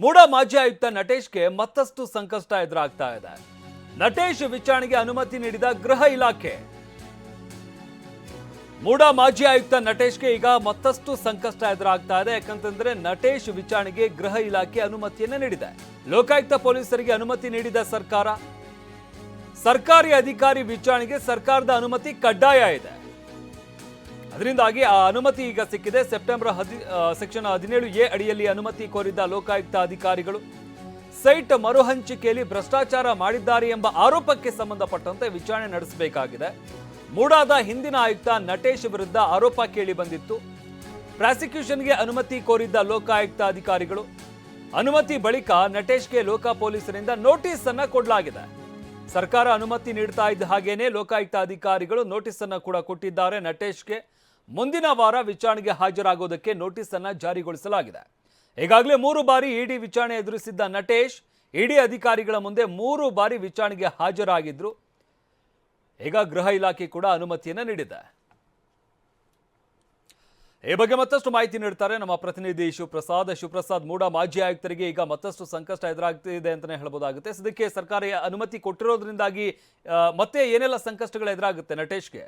ಮೂಡ ಮಾಜಿ ಆಯುಕ್ತ ನಟೇಶ್ಗೆ ಮತ್ತಷ್ಟು ಸಂಕಷ್ಟ ಎದುರಾಗ್ತಾ ಇದೆ. ನಟೇಶ್ ವಿಚಾರಣೆಗೆ ಅನುಮತಿ ನೀಡಿದ ಗೃಹ ಇಲಾಖೆ. ಮೂಡ ಮಾಜಿ ಆಯುಕ್ತ ನಟೇಶ್ಗೆ ಈಗ ಮತ್ತಷ್ಟು ಸಂಕಷ್ಟ ಎದುರಾಗ್ತಾ ಇದೆ. ಯಾಕಂತಂದ್ರೆ ನಟೇಶ್ ವಿಚಾರಣೆಗೆ ಗೃಹ ಇಲಾಖೆ ಅನುಮತಿಯನ್ನ ನೀಡಿದೆ. ಲೋಕಾಯುಕ್ತ ಪೊಲೀಸರಿಗೆ ಅನುಮತಿ ನೀಡಿದ ಸರ್ಕಾರ. ಸರ್ಕಾರಿ ಅಧಿಕಾರಿ ವಿಚಾರಣೆಗೆ ಸರ್ಕಾರದ ಅನುಮತಿ ಕಡ್ಡಾಯ ಇದೆ. ಅದರಿಂದಾಗಿ ಆ ಅನುಮತಿ ಈಗ ಸಿಕ್ಕಿದೆ. ಸೆಕ್ಷನ್ 17A ಅಡಿಯಲ್ಲಿ ಅನುಮತಿ ಕೋರಿದ್ದ ಲೋಕಾಯುಕ್ತ ಅಧಿಕಾರಿಗಳು ಸೈಟ್ ಮರುಹಂಚಿಕೆಯಲ್ಲಿ ಭ್ರಷ್ಟಾಚಾರ ಮಾಡಿದ್ದಾರೆ ಎಂಬ ಆರೋಪಕ್ಕೆ ಸಂಬಂಧಪಟ್ಟಂತೆ ವಿಚಾರಣೆ ನಡೆಸಬೇಕಾಗಿದೆ. ಮೂಡಾದ ಹಿಂದಿನ ಆಯುಕ್ತ ನಟೇಶ್ ವಿರುದ್ಧ ಆರೋಪ ಕೇಳಿ ಬಂದಿತ್ತು. ಪ್ರಾಸಿಕ್ಯೂಷನ್ಗೆ ಅನುಮತಿ ಕೋರಿದ್ದ ಲೋಕಾಯುಕ್ತ ಅಧಿಕಾರಿಗಳು. ಅನುಮತಿ ಬಳಿಕ ನಟೇಶ್ಗೆ ಲೋಕ ಪೊಲೀಸರಿಂದ ನೋಟಿಸ್ ಅನ್ನ ಕೊಡಲಾಗಿದೆ. ಸರ್ಕಾರ ಅನುಮತಿ ನೀಡ್ತಾ ಇದ್ದ ಹಾಗೇನೆ ಲೋಕಾಯುಕ್ತ ಅಧಿಕಾರಿಗಳು ನೋಟಿಸ್ ಅನ್ನ ಕೂಡ ಕೊಟ್ಟಿದ್ದಾರೆ. ನಟೇಶ್ಗೆ ಮುಂದಿನ ವಾರ ವಿಚಾರಣೆಗೆ ಹಾಜರಾಗೋದಕ್ಕೆ ನೋಟಿಸ್ ಅನ್ನ ಜಾರಿಗೊಳಿಸಲಾಗಿದೆ. ಈಗಾಗಲೇ 3 ಬಾರಿ ಇಡಿ ವಿಚಾರಣೆ ಎದುರಿಸಿದ್ದ ನಟೇಶ್ ಇಡಿ ಅಧಿಕಾರಿಗಳ ಮುಂದೆ 3 ಬಾರಿ ವಿಚಾರಣೆಗೆ ಹಾಜರಾಗಿದ್ರು. ಈಗ ಗೃಹ ಇಲಾಖೆ ಕೂಡ ಅನುಮತಿಯನ್ನ ನೀಡಿದೆ. ಈ ಬಗ್ಗೆ ಮತ್ತಷ್ಟು ಮಾಹಿತಿ ನೀಡ್ತಾರೆ ನಮ್ಮ ಪ್ರತಿನಿಧಿ ಶಿವಪ್ರಸಾದ್. ಮೂಡ ಮಾಜಿ ಆಯುಕ್ತರಿಗೆ ಈಗ ಮತ್ತಷ್ಟು ಸಂಕಷ್ಟ ಎದುರಾಗ್ತಿದೆ ಅಂತಾನೆ ಹೇಳಬಹುದಾಗುತ್ತೆ. ಸದ್ಯಕ್ಕೆ ಸರ್ಕಾರ ಅನುಮತಿ ಕೊಟ್ಟಿರೋದ್ರಿಂದಾಗಿ ಮತ್ತೆ ಏನೆಲ್ಲ ಸಂಕಷ್ಟಗಳು ಎದುರಾಗುತ್ತೆ ನಟೇಶ್ಗೆ?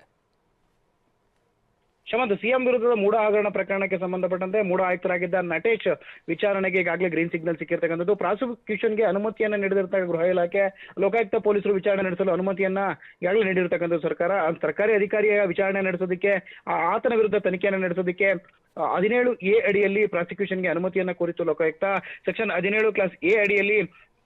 ಶಮಂತ್, ಸಿಎಂ ವಿರುದ್ಧದ ಮೂಡ ಹಗರಣ ಪ್ರಕರಣಕ್ಕೆ ಸಂಬಂಧಪಟ್ಟಂತೆ ಮೂಡ ಆಯುಕ್ತರಾಗಿದ್ದ ನಟೇಶ್ ವಿಚಾರಣೆಗೆ ಈಗಾಗಲೇ ಗ್ರೀನ್ ಸಿಗ್ನಲ್ ಸಿಕ್ಕಿರ್ತಕ್ಕಂಥದ್ದು. ಪ್ರಾಸಿಕ್ಯೂಷನ್ಗೆ ಅನುಮತಿಯನ್ನ ನೀಡಿರ್ತಕ್ಕ ಗೃಹ ಇಲಾಖೆ, ಲೋಕಾಯುಕ್ತ ಪೊಲೀಸರು ವಿಚಾರಣೆ ನಡೆಸಲು ಅನುಮತಿಯನ್ನ ಈಗಾಗಲೇ ನೀಡಿರ್ತಕ್ಕಂಥದ್ದು ಸರ್ಕಾರ. ಸರ್ಕಾರಿ ಅಧಿಕಾರಿಯ ವಿಚಾರಣೆ ನಡೆಸೋದಕ್ಕೆ, ಆತನ ವಿರುದ್ಧ ತನಿಖೆಯನ್ನು ನಡೆಸೋದಕ್ಕೆ 17A ಅಡಿಯಲ್ಲಿ ಪ್ರಾಸಿಕ್ಯೂಷನ್ಗೆ ಅನುಮತಿಯನ್ನ ಕೋರಿತ್ತು ಲೋಕಾಯುಕ್ತ. ಸೆಕ್ಷನ್ 17A ಅಡಿಯಲ್ಲಿ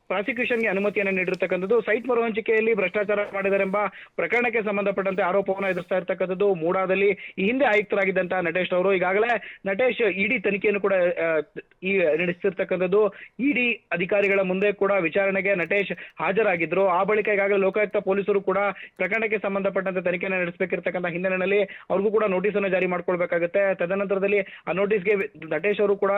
ಪ್ರಾಸಿಕ್ಯೂಷನ್ಗೆ ಅನುಮತಿಯನ್ನು ನೀಡಿರ್ತಕ್ಕಂಥದ್ದು. ಸೈಟ್ ಮರುಹಂಚಿಕೆಯಲ್ಲಿ ಭ್ರಷ್ಟಾಚಾರ ಮಾಡಿದರೆಂಬ ಪ್ರಕರಣಕ್ಕೆ ಸಂಬಂಧಪಟ್ಟಂತೆ ಆರೋಪವನ್ನು ಎದುರಿಸ್ತಾ ಇರ್ತಕ್ಕಂಥದ್ದು ಮೂಡಾದಲ್ಲಿ ಈ ಹಿಂದೆ ಆಯುಕ್ತರಾಗಿದ್ದಂತಹ ನಟೇಶ್ ಅವರು. ಈಗಾಗಲೇ ನಟೇಶ್ ಇಡಿ ತನಿಖೆಯನ್ನು ಕೂಡ ನಡೆಸ್ತಿರ್ತಕ್ಕಂಥದ್ದು. ಇಡಿ ಅಧಿಕಾರಿಗಳ ಮುಂದೆ ಕೂಡ ವಿಚಾರಣೆಗೆ ನಟೇಶ್ ಹಾಜರಾಗಿದ್ರು. ಆ ಬಳಿಕ ಈಗಾಗಲೇ ಲೋಕಾಯುಕ್ತ ಪೊಲೀಸರು ಕೂಡ ಪ್ರಕರಣಕ್ಕೆ ಸಂಬಂಧಪಟ್ಟಂತೆ ತನಿಖೆಯನ್ನು ನಡೆಸಬೇಕಿರ್ತಕ್ಕಂಥ ಹಿನ್ನೆಲೆಯಲ್ಲಿ ಅವ್ರಿಗೂ ಕೂಡ ನೋಟಿಸ್ ಅನ್ನು ಜಾರಿ ಮಾಡ್ಕೊಳ್ಬೇಕಾಗುತ್ತೆ. ತದನಂತರದಲ್ಲಿ ಆ ನೋಟಿಸ್ಗೆ ನಟೇಶ್ ಅವರು ಕೂಡ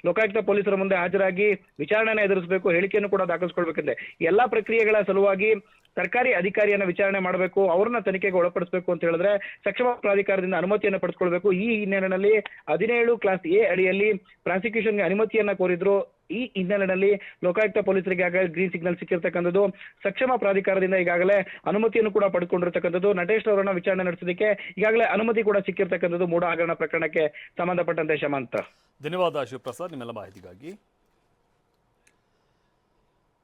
ಲೋಕಾಯುಕ್ತ ಪೊಲೀಸರ ಮುಂದೆ ಹಾಜರಾಗಿ ವಿಚಾರಣೆಯನ್ನು ಎದುರಿಸಬೇಕು, ಹೇಳಿಕೆಯನ್ನು ಕೂಡ ದಾಖಲಿಸಿಕೊಳ್ಬೇಕಿದೆ. ಎಲ್ಲಾ ಪ್ರಕ್ರಿಯೆಗಳ ಸಲುವಾಗಿ ಸರ್ಕಾರಿ ಅಧಿಕಾರಿಯನ್ನ ವಿಚಾರಣೆ ಮಾಡಬೇಕು, ಅವರನ್ನ ತನಿಖೆಗೆ ಒಳಪಡಿಸಬೇಕು ಅಂತ ಹೇಳಿದ್ರೆ ಸಕ್ಷಮ ಪ್ರಾಧಿಕಾರದಿಂದ ಅನುಮತಿಯನ್ನು ಪಡೆದುಕೊಳ್ಬೇಕು. ಈ ಹಿನ್ನೆಲೆಯಲ್ಲಿ 17A ಅಡಿಯಲ್ಲಿ ಪ್ರಾಸಿಕ್ಯೂಷನ್ಗೆ ಅನುಮತಿಯನ್ನ ಕೋರಿದ್ರು. ಈ ಹಿನ್ನೆಲೆಯಲ್ಲಿ ಲೋಕಾಯುಕ್ತ ಪೊಲೀಸರಿಗೆ ಈಗಾಗಲೇ ಗ್ರೀನ್ ಸಿಗ್ನಲ್ ಸಿಕ್ಕಿರ್ತಕ್ಕಂಥದ್ದು. ಸಕ್ಷಮ ಪ್ರಾಧಿಕಾರದಿಂದ ಈಗಾಗಲೇ ಅನುಮತಿಯನ್ನು ಕೂಡ ಪಡೆದುಕೊಂಡಿರ್ತಕ್ಕಂಥದ್ದು. ನಟೇಶ್ ಅವರನ್ನ ವಿಚಾರಣೆ ನಡೆಸೋದಕ್ಕೆ ಈಗಾಗಲೇ ಅನುಮತಿ ಕೂಡ ಸಿಕ್ಕಿರ್ತಕ್ಕಂಥದ್ದು ಮೂಡ ಹಗರಣ ಪ್ರಕರಣಕ್ಕೆ ಸಂಬಂಧಪಟ್ಟಂತೆ. ಶಮಂತ್, ಧನ್ಯವಾದ ಶಿವಪ್ರಸಾದ್ ನಿಮ್ಮೆಲ್ಲ ಮಾಹಿತಿಗಾಗಿ.